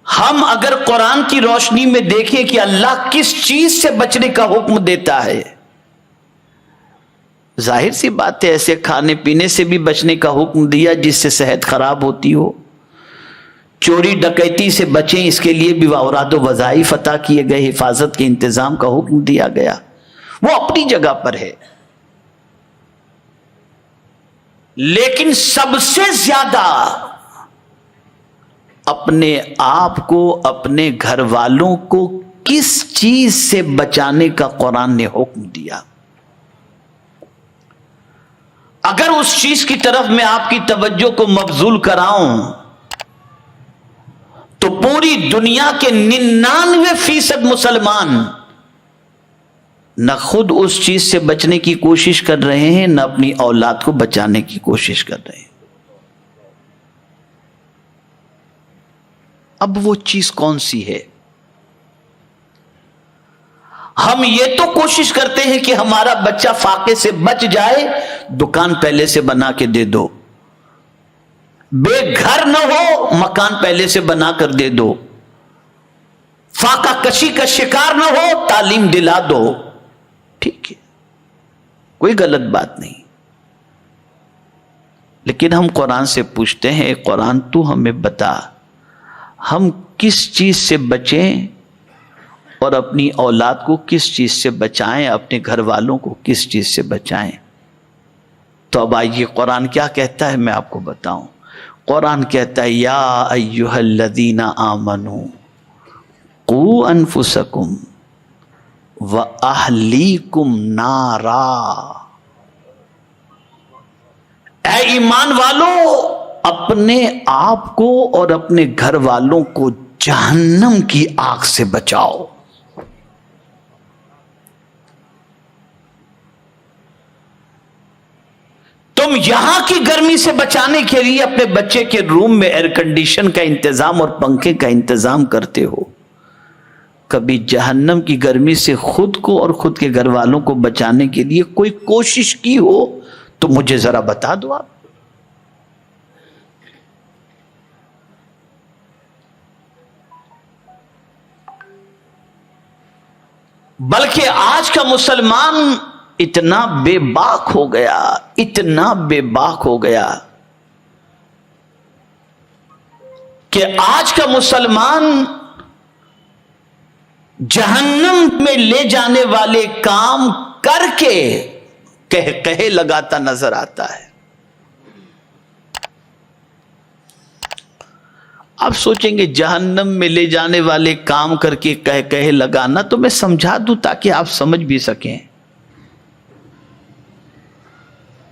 ہم اگر قرآن کی روشنی میں دیکھیں کہ اللہ کس چیز سے بچنے کا حکم دیتا ہے، ظاہر سی بات ہے ایسے کھانے پینے سے بھی بچنے کا حکم دیا جس سے صحت خراب ہوتی ہو، چوری ڈکیتی سے بچیں اس کے لیے بھی اوراد و وظائف عطا کیے گئے، حفاظت کے انتظام کا حکم دیا گیا، وہ اپنی جگہ پر ہے۔ لیکن سب سے زیادہ اپنے آپ کو، اپنے گھر والوں کو کس چیز سے بچانے کا قرآن نے حکم دیا؟ اگر اس چیز کی طرف میں آپ کی توجہ کو مبذول کراؤں تو پوری دنیا کے 99% مسلمان نہ خود اس چیز سے بچنے کی کوشش کر رہے ہیں، نہ اپنی اولاد کو بچانے کی کوشش کر رہے ہیں۔ اب وہ چیز کون سی ہے؟ ہم یہ تو کوشش کرتے ہیں کہ ہمارا بچہ فاقے سے بچ جائے، دکان پہلے سے بنا کے دے دو، بے گھر نہ ہو مکان پہلے سے بنا کر دے دو، فاقہ کشی کا شکار نہ ہو تعلیم دلا دو، ٹھیک ہے، کوئی غلط بات نہیں۔ لیکن ہم قرآن سے پوچھتے ہیں، قرآن تو ہمیں بتا ہم کس چیز سے بچیں اور اپنی اولاد کو کس چیز سے بچائیں، اپنے گھر والوں کو کس چیز سے بچائیں۔ تو اب آئیے قرآن کیا کہتا ہے میں آپ کو بتاؤں۔ قرآن کہتا ہے یا ایھا الذین آمنوا قوا انفسکم واہلیکم نارا، اے ایمان والو اپنے آپ کو اور اپنے گھر والوں کو جہنم کی آگ سے بچاؤ۔ تم یہاں کی گرمی سے بچانے کے لیے اپنے بچے کے روم میں ایئر کنڈیشن کا انتظام اور پنکھے کا انتظام کرتے ہو، کبھی جہنم کی گرمی سے خود کو اور خود کے گھر والوں کو بچانے کے لیے کوئی کوشش کی ہو تو مجھے ذرا بتا دو آپ۔ بلکہ آج کا مسلمان اتنا بے باک ہو گیا، اتنا بے باک ہو گیا کہ آج کا مسلمان جہنم میں لے جانے والے کام کر کے کہے لگاتا نظر آتا ہے۔ آپ سوچیں گے جہنم میں لے جانے والے کام کر کے کہے لگانا، تو میں سمجھا دوں تاکہ آپ سمجھ بھی سکیں۔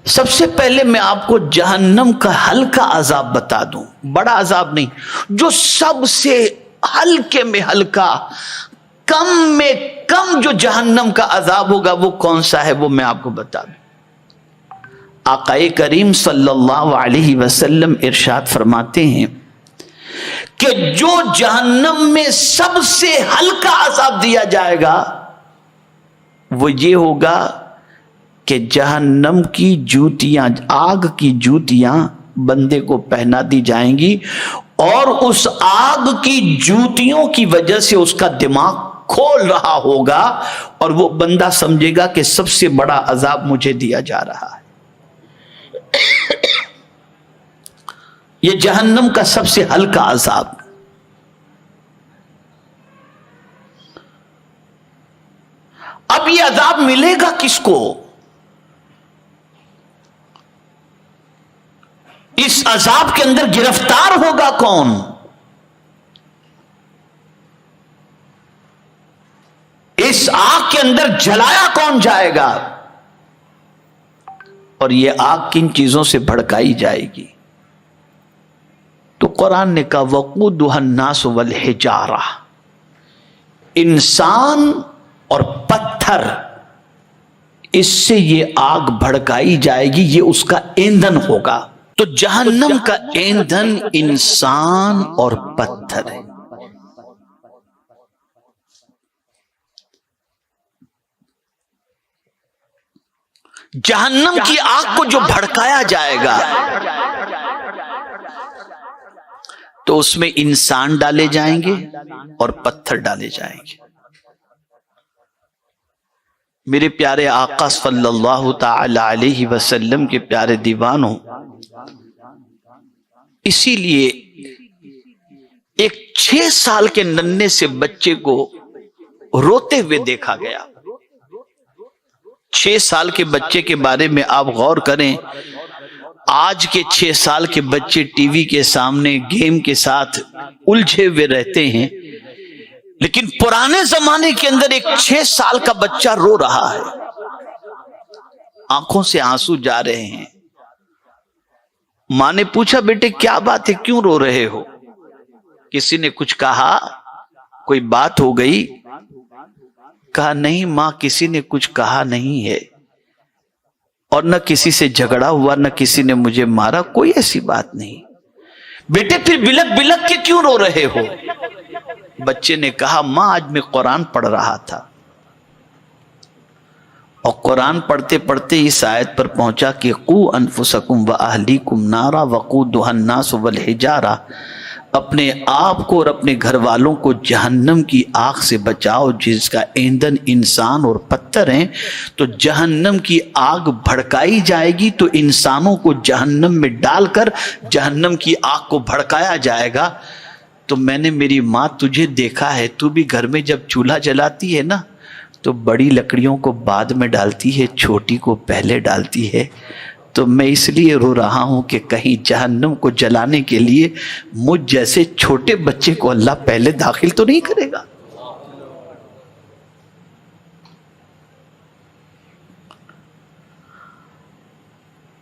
سب سے پہلے میں آپ کو جہنم کا ہلکا عذاب بتا دوں، بڑا عذاب نہیں، جو سب سے ہلکے میں ہلکا، کم میں کم جو جہنم کا عذاب ہوگا وہ کون سا ہے، وہ میں آپ کو بتا دوں۔ آقا کریم صلی اللہ علیہ وسلم ارشاد فرماتے ہیں کہ جو جہنم میں سب سے ہلکا عذاب دیا جائے گا وہ یہ ہوگا کہ جہنم کی جوتیاں، آگ کی جوتیاں بندے کو پہنا دی جائیں گی، اور اس آگ کی جوتیوں کی وجہ سے اس کا دماغ کھول رہا ہوگا، اور وہ بندہ سمجھے گا کہ سب سے بڑا عذاب مجھے دیا جا رہا ہے۔ یہ جہنم کا سب سے ہلکا عذاب۔ اب یہ عذاب ملے گا کس کو؟ اس عذاب کے اندر گرفتار ہوگا کون؟ اس آگ کے اندر جلایا کون جائے گا؟ اور یہ آگ کن چیزوں سے بھڑکائی جائے گی؟ تو قرآن نے کہا وقودها الناس والحجارہ، انسان اور پتھر، اس سے یہ آگ بھڑکائی جائے گی، یہ اس کا ایندھن ہوگا۔ تو جہنم کا ایندھن انسان اور پتھر ہے۔ جہنم کی آگ کو جو بھڑکایا جائے گا، تو اس میں انسان ڈالے جائیں گے اور پتھر ڈالے جائیں گے۔ میرے پیارے آقا صلی اللہ تعالی علیہ وسلم کے پیارے دیوانوں، اسی لیے ایک 6 سال کے ننھے سے بچے کو روتے ہوئے دیکھا گیا۔ 6 سال کے بچے کے بارے میں آپ غور کریں، آج کے 6 سال کے بچے ٹی وی کے سامنے گیم کے ساتھ الجھے ہوئے رہتے ہیں، لیکن پرانے زمانے کے اندر ایک 6 سال کا بچہ رو رہا ہے، آنکھوں سے آنسو جا رہے ہیں۔ ماں نے پوچھا بیٹے کیا بات ہے، کیوں رو رہے ہو؟ کسی نے کچھ کہا، کوئی بات ہو گئی؟ کہا نہیں ماں، کسی نے کچھ کہا نہیں ہے، اور نہ کسی سے جھگڑا ہوا، نہ کسی نے مجھے مارا، کوئی ایسی بات نہیں۔ بیٹے پھر بلک بلک کے کیوں رو رہے ہو؟ بچے نے کہا ماں آج میں قرآن پڑھ رہا تھا، اور قرآن پڑھتے پڑھتے اس آیت پر پہنچا کہ قو انفسکم واہلیکم نارا وقودھا الناس والحجارہ، اپنے آپ کو اور اپنے گھر والوں کو جہنم کی آگ سے بچاؤ جس کا ایندھن انسان اور پتھر ہیں۔ تو جہنم کی آگ بھڑکائی جائے گی تو انسانوں کو جہنم میں ڈال کر جہنم کی آگ کو بھڑکایا جائے گا۔ تو میں نے میری ماں تجھے دیکھا ہے، تو بھی گھر میں جب چولہا جلاتی ہے نا تو بڑی لکڑیوں کو بعد میں ڈالتی ہے، چھوٹی کو پہلے ڈالتی ہے۔ تو میں اس لیے رو رہا ہوں کہ کہیں جہنم کو جلانے کے لیے مجھ جیسے چھوٹے بچے کو اللہ پہلے داخل تو نہیں کرے گا۔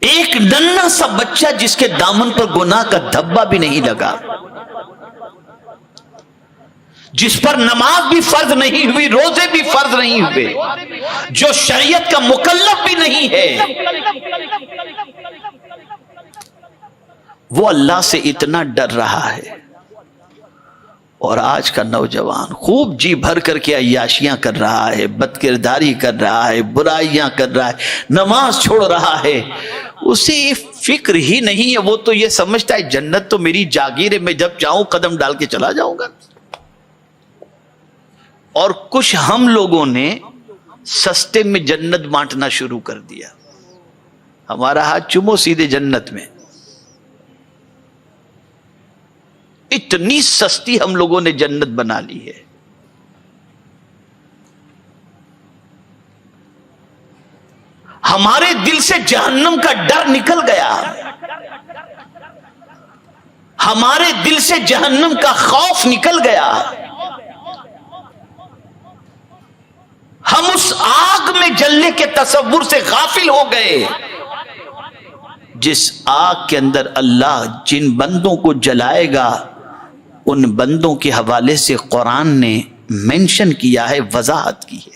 ایک ننھا سا بچہ جس کے دامن پر گناہ کا دھبا بھی نہیں لگا، جس پر نماز بھی فرض نہیں ہوئی، روزے بھی فرض نہیں ہوئے، جو شریعت کا مکلف بھی نہیں ہے، وہ اللہ سے اتنا ڈر رہا ہے۔ اور آج کا نوجوان خوب جی بھر کر کے عیاشیاں کر رہا ہے، بد کرداری کر رہا ہے، برائیاں کر رہا ہے، نماز چھوڑ رہا ہے، اسے فکر ہی نہیں ہے۔ وہ تو یہ سمجھتا ہے جنت تو میری جاگیر ہے، میں جب چاہوں قدم ڈال کے چلا جاؤں گا۔ اور کچھ ہم لوگوں نے سستے میں جنت بانٹنا شروع کر دیا، ہمارا ہاتھ چومو سیدھے جنت میں۔ اتنی سستی ہم لوگوں نے جنت بنا لی ہے۔ ہمارے دل سے جہنم کا ڈر نکل گیا، ہمارے دل سے جہنم کا خوف نکل گیا۔ ہم اس آگ میں جلنے کے تصور سے غافل ہو گئے جس آگ کے اندر اللہ جن بندوں کو جلائے گا ان بندوں کے حوالے سے قرآن نے مینشن کیا ہے، وضاحت کی ہے۔